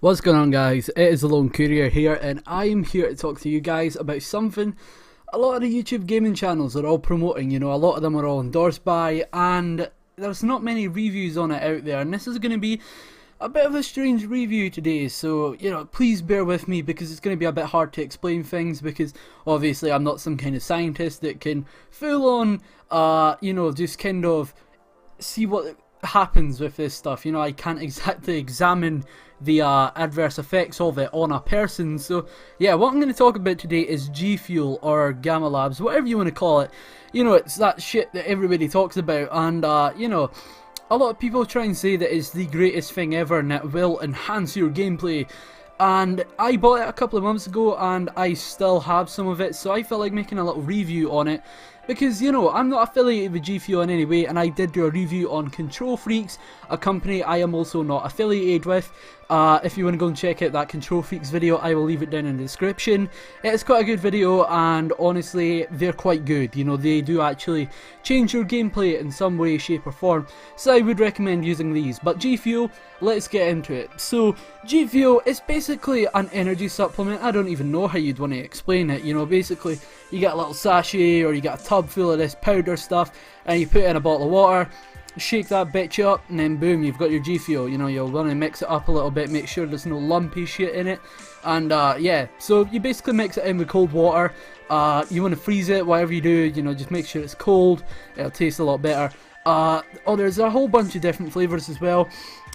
What's going on, guys? It is the Lone Courier here, and I am here to talk to you guys about something a lot of the YouTube gaming channels are all promoting. You know, a lot of them are all endorsed by, and there's not many reviews on it out there, and this is going to be a bit of a strange review today, so, you know, please bear with me because it's going to be a bit hard to explain things because obviously I'm not some kind of scientist that can full on, you know, just kind of see what happens with this stuff. You know, I can't exactly examine the adverse effects of it on a person. So yeah, what I'm going to talk about today is GFuel or Gamma Labs, whatever you want to call it. You know, it's that shit that everybody talks about, and you know, a lot of people try and say that it's the greatest thing ever and it will enhance your gameplay. And I bought it a couple of months ago and I still have some of it, so I felt like making a little review on it. Because, you know, I'm not affiliated with GFuel in any way, and I did do a review on Control Freaks, a company I am also not affiliated with. If you want to go and check out that Control Freaks video, I will leave it down in the description. It's quite a good video, and honestly, they're quite good. You know, they do actually change your gameplay in some way, shape or form, so I would recommend using these. But GFuel, let's get into it. So, GFuel is basically an energy supplement. I don't even know how you'd want to explain it. You know, basically, you get a little sachet or you get a tub full of this powder stuff, and you put it in a bottle of water, shake that bitch up, and then boom, you've got your GFuel. You know, you'll want to mix it up a little bit, make sure there's no lumpy shit in it, and yeah, so you basically mix it in with cold water. You want to freeze it, whatever you do, you know, just make sure it's cold, it'll taste a lot better. Oh, there's a whole bunch of different flavours as well.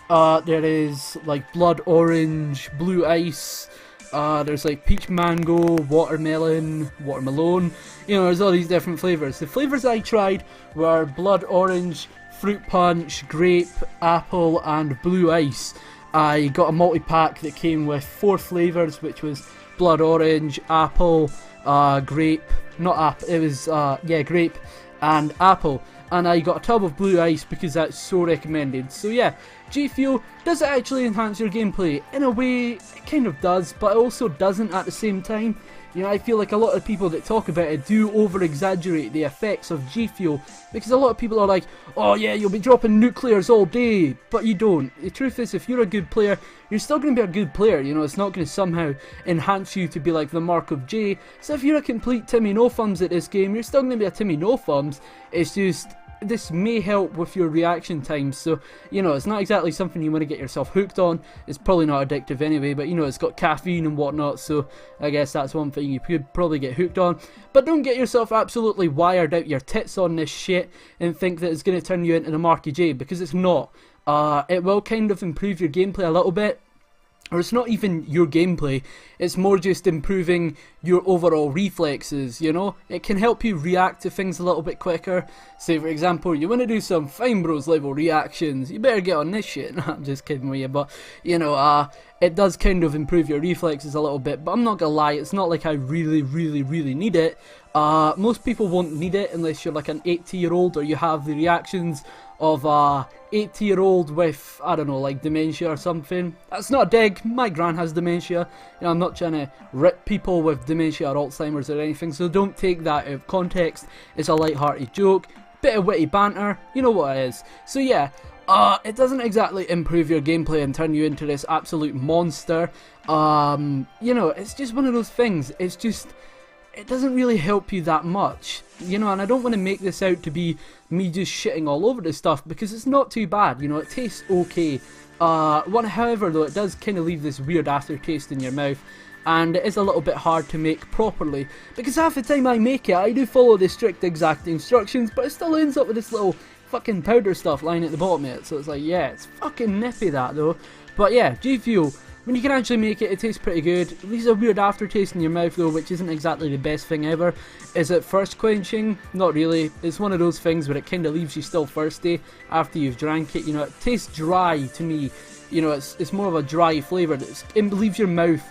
There is like blood orange, blue ice, there's like peach mango, watermelon, you know, there's all these different flavours. The flavours I tried were blood orange, fruit punch, grape, apple and blue ice. I got a multi-pack that came with 4 flavours, which was blood orange, apple, grape, grape and apple. And I got a tub of blue ice because that's so recommended. So yeah, GFuel, does it actually enhance your gameplay? In a way, it kind of does, but it also doesn't at the same time. You know, I feel like a lot of people that talk about it do over-exaggerate the effects of GFuel, because a lot of people are like, oh yeah, you'll be dropping nuclears all day, but you don't. The truth is, if you're a good player, you're still going to be a good player. You know, it's not going to somehow enhance you to be like the mark of J. So if you're a complete Timmy No-Thumbs at this game, you're still going to be a Timmy No-Thumbs. It's just, this may help with your reaction times, so, you know, it's not exactly something you want to get yourself hooked on. It's probably not addictive anyway, but, you know, it's got caffeine and whatnot, so I guess that's one thing you could probably get hooked on. But don't get yourself absolutely wired out your tits on this shit and think that it's going to turn you into the Marky J, because it's not. It will kind of improve your gameplay a little bit. Or it's not even your gameplay, it's more just improving your overall reflexes, you know? It can help you react to things a little bit quicker. Say for example, you want to do some Fine Bros level reactions, you better get on this shit. No, I'm just kidding with you, but, you know, it does kind of improve your reflexes a little bit, but I'm not gonna lie, it's not like I really need it. Most people won't need it unless you're like an 80-year-old or you have the reactions of a 80-year-old with, I don't know, like dementia or something. That's not a dig, my gran has dementia. You know, I'm not trying to rip people with dementia or Alzheimer's or anything, so don't take that out of context. It's a light-hearted joke, bit of witty banter, you know what it is. So yeah, it doesn't exactly improve your gameplay and turn you into this absolute monster. You know, it's just one of those things, it's just, it doesn't really help you that much, you know, and I don't want to make this out to be me just shitting all over this stuff, because it's not too bad, you know, it tastes okay. However though, it does kind of leave this weird aftertaste in your mouth, and it is a little bit hard to make properly, because half the time I make it, I do follow the strict exact instructions, but it still ends up with this little fucking powder stuff lying at the bottom of it, so it's like, yeah, it's fucking nippy that though. But yeah, GFuel, when you can actually make it, it tastes pretty good. It leaves a weird aftertaste in your mouth though, which isn't exactly the best thing ever. Is it thirst quenching? Not really. It's one of those things where it kind of leaves you still thirsty after you've drank it. You know, it tastes dry to me. You know, it's more of a dry flavour. It leaves your mouth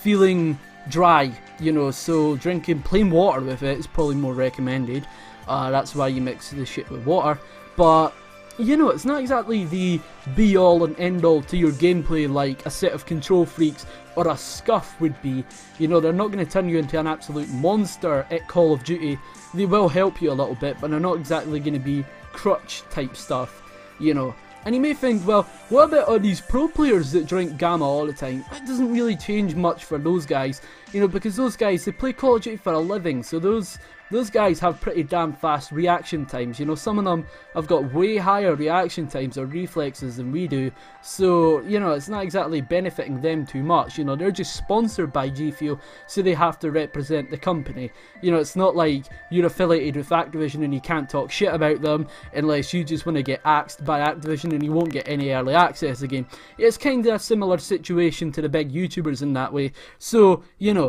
feeling dry, you know, so drinking plain water with it is probably more recommended. That's why you mix the shit with water. But, you know, it's not exactly the be-all and end-all to your gameplay like a set of Control Freaks or a Scuff would be. You know, they're not going to turn you into an absolute monster at Call of Duty. They will help you a little bit, but they're not exactly going to be crutch type stuff, you know. And you may think, well, what about all these pro players that drink Gamma all the time? It doesn't really change much for those guys, you know, because those guys, they play Call of Duty for a living, so those guys have pretty damn fast reaction times. You know, some of them have got way higher reaction times or reflexes than we do, so, you know, it's not exactly benefiting them too much. You know, they're just sponsored by GFuel, so they have to represent the company. You know, it's not like you're affiliated with Activision and you can't talk shit about them unless you just want to get axed by Activision and you won't get any early access again. It's kind of a similar situation to the big YouTubers in that way, so, you know,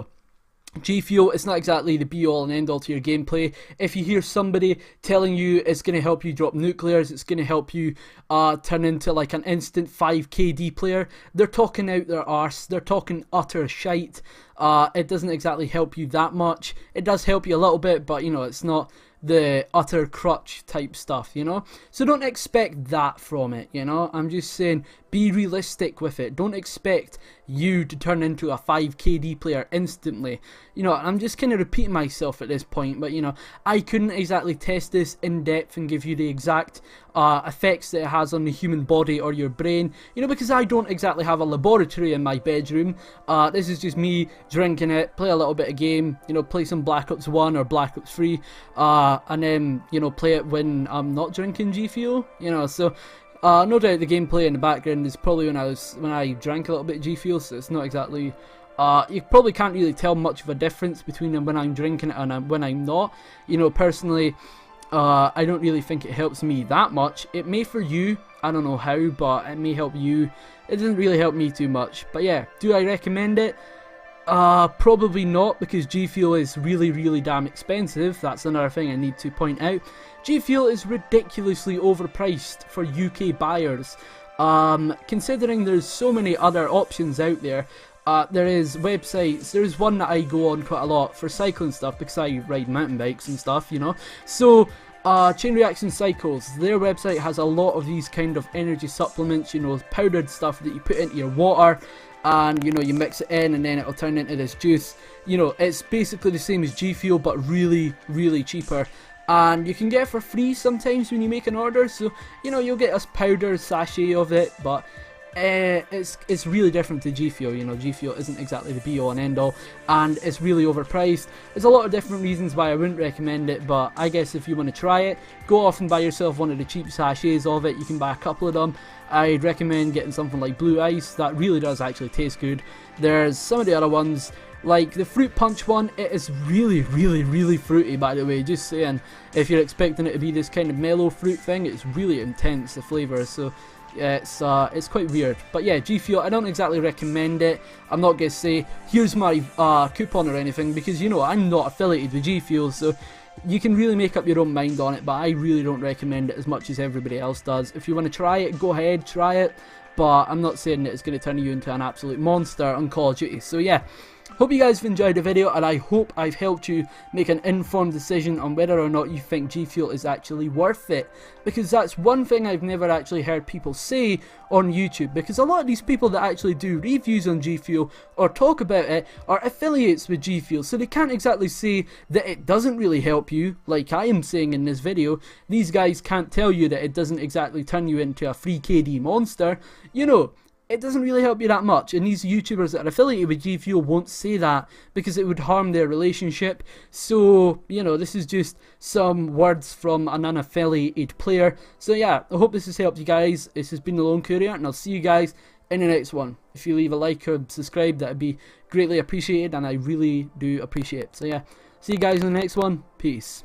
GFuel, it's not exactly the be all and end all to your gameplay. If you hear somebody telling you it's going to help you drop nuclears, it's going to help you turn into like an instant 5 KD player, they're talking out their arse, they're talking utter shite. It doesn't exactly help you that much. It does help you a little bit, but you know, it's not the utter crutch type stuff, you know, so don't expect that from it, you know. I'm just saying, be realistic with it. Don't expect you to turn into a 5 KD player instantly, you know. I'm just kind of repeating myself at this point, but you know, I couldn't exactly test this in depth and give you the exact effects that it has on the human body or your brain, you know, because I don't exactly have a laboratory in my bedroom. This is just me drinking it, play a little bit of game, you know, play some Black Ops 1 or Black Ops 3, and then, you know, play it when I'm not drinking GFuel, you know. So no doubt the gameplay in the background is probably when I drank a little bit of GFuel, so it's not exactly, you probably can't really tell much of a difference between when I'm drinking it and when I'm not. You know, personally, I don't really think it helps me that much. It may for you, I don't know how, but it may help you. It doesn't really help me too much. But yeah, do I recommend it? Probably not, because GFuel is really damn expensive. That's another thing I need to point out. GFuel is ridiculously overpriced for UK buyers. Considering there's so many other options out there. There is websites, there's one that I go on quite a lot for cycling stuff because I ride mountain bikes and stuff, you know. So Chain Reaction Cycles, their website has a lot of these kind of energy supplements, you know, powdered stuff that you put into your water, and you know, you mix it in and then it'll turn into this juice. You know, it's basically the same as GFuel, but really cheaper, and you can get it for free sometimes when you make an order. So you know, you'll get a powder sachet of it, but it's really different to GFuel. You know, GFuel isn't exactly the be all and end all, and it's really overpriced. There's a lot of different reasons why I wouldn't recommend it, but I guess if you want to try it, go off and buy yourself one of the cheap sachets of it. You can buy a couple of them. I'd recommend getting something like Blue Ice. That really does actually taste good. There's some of the other ones, like the Fruit Punch one. It is really fruity, by the way, just saying. If you're expecting it to be this kind of mellow fruit thing, it's really intense, the flavour. So yeah, it's quite weird. But yeah, GFuel, I don't exactly recommend it. I'm not going to say here's my coupon or anything, because you know, I'm not affiliated with GFuel, so you can really make up your own mind on it, but I really don't recommend it as much as everybody else does. If you want to try it, go ahead, try it, but I'm not saying that it's going to turn you into an absolute monster on Call of Duty. So yeah, hope you guys have enjoyed the video, and I hope I've helped you make an informed decision on whether or not you think GFuel is actually worth it, because that's one thing I've never actually heard people say on YouTube, because a lot of these people that actually do reviews on GFuel or talk about it are affiliates with GFuel, so they can't exactly say that it doesn't really help you like I am saying in this video. These guys can't tell you that it doesn't exactly turn you into a free KD monster. You know, it doesn't really help you that much, and these YouTubers that are affiliated with GFuel won't say that because it would harm their relationship. So, you know, this is just some words from an unaffiliated player. So yeah, I hope this has helped you guys. This has been the Lone Courier, and I'll see you guys in the next one. If you leave a like or subscribe, that would be greatly appreciated, and I really do appreciate it. So yeah, see you guys in the next one. Peace.